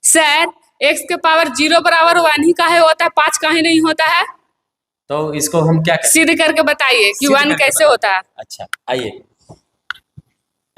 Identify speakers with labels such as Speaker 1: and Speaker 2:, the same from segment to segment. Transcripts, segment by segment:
Speaker 1: Sir x के power 0 बराबर 1 ही काहे होता है, 5 काहे नहीं होता है?
Speaker 2: तो इसको हम क्या करें?
Speaker 1: सिद्ध करके बताइए कि
Speaker 2: सिद्ध
Speaker 1: 1
Speaker 2: करके
Speaker 1: कैसे होता है।
Speaker 2: अच्छा आइए,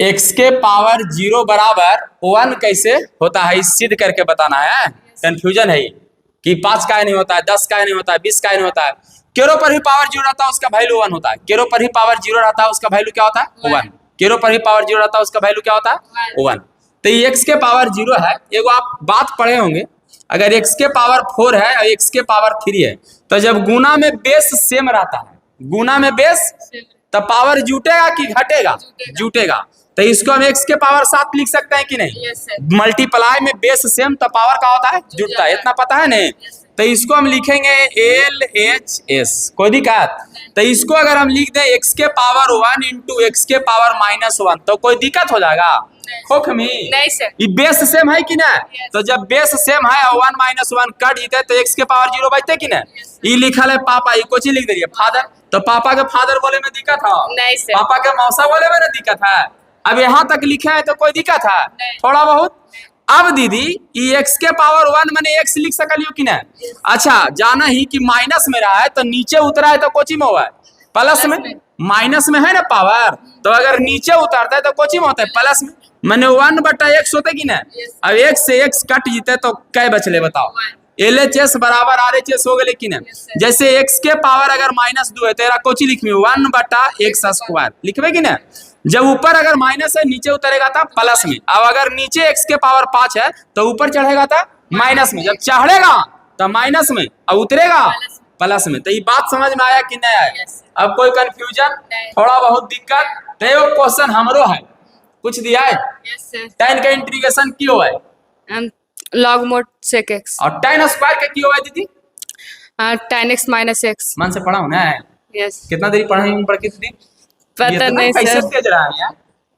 Speaker 2: x के पावर 0 बराबर 1 कैसे होता है इस सिद्ध करके बताना है। कंफ्यूजन है कि 5 का नहीं होता है, 10 का नहीं होता है, 20 का नहीं होता है। केरो पर ही पावर 0 रहता है उसका वैल्यू 1 होता है। केरो पर ही पावर 0 रहता है उसका वैल्यू क्या होता है? 1। केरो पर ही पावर 0 रहता है उसका वैल्यू क्या होता है? 1। तो ये x के पावर 0 है। एगो आप बात पढ़े होंगे, अगर x के पावर 4 है और x के पावर 3 है तो जब गुना में बेस सेम रहता है, गुना में बेस, तो पावर जुटेगा कि घटेगा? जुटेगा। तो इसको हम x के पावर 7 लिख सकते हैं कि नहीं? मल्टीप्लाई में बेस सेम तो पावर का होता है? जुटता है। इतना पता है नहीं? तो इसको हम लिखेंगे LHS। कोई दिक्कत? तो इसको अगर हम लिख दें x के पावर 1 इंटू x के पावर -1 तो कोई दिक्कत हो जाएगा? खोखमी
Speaker 1: नहीं सर।
Speaker 2: ये बेस सेम है कि ना? तो जब बेस सेम है और 1 - 1 कट जीते तो x के पावर 0 बचते कि ना? ये लिखल है पापा, ये कुछ लिख दीजिए फादर। तो पापा के फादर बोले में दिक्कत है?
Speaker 1: नहीं सर।
Speaker 2: पापा के मौसा बोले में ना दिक्कत है? अब यहाँ तक लिखे है तो कोई दिक्कत है? थोड़ा बहुत। अब दीदी ये x के पावर 1 मैंने x लिख सकलियो कि ना? अच्छा, जाना ही कि माइनस में रहा है तो नीचे उतरा है तो कोची में हुआ है? प्लस में। माइनस में है ना पावर, तो अगर नीचे उतरता है तो कोची में होता है? प्लस में। मैंने 1/x होते कि ना? अब x से x कट जीते तो क्या बचले बताओ? LHS बराबर RHS हो गए कि ना? जैसे x के पावर अगर -2 है तेरा कोची लिखमी 1/x² लिखबे कि ना? जब ऊपर अगर माइनस है नीचे उतरेगा था प्लस में। अब अगर नीचे x के पावर 5 है तो ऊपर चढ़ेगा था माइनस में। जब चढ़ेगा तो माइनस में और उतरेगा प्लस में। तो ये बात समझ में आया कि नहीं आया? अब कोई कंफ्यूजन, थोड़ा बहुत दिक्कत? तो ये क्वेश्चन हमरो है, कुछ दिया है। tan का इंटीग्रेशन क्यों है?
Speaker 1: log mod sec x
Speaker 2: और tan स्क्वायर का क्यों है दीदी?
Speaker 1: tan x minus x।
Speaker 2: मन से पढ़ा हूं ना?
Speaker 1: यस।
Speaker 2: कितना देरी पढ़े पढ़ के दीदी?
Speaker 1: पता नहीं
Speaker 2: कैसे
Speaker 1: सर।
Speaker 2: तेज रहा है यार।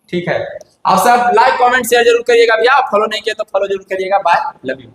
Speaker 2: ठीक है, आप सब लाइक कमेंट शेयर जरूर करिएगा भैया। फॉलो नहीं किया तो फॉलो जरूर करिएगा। Bye, love you.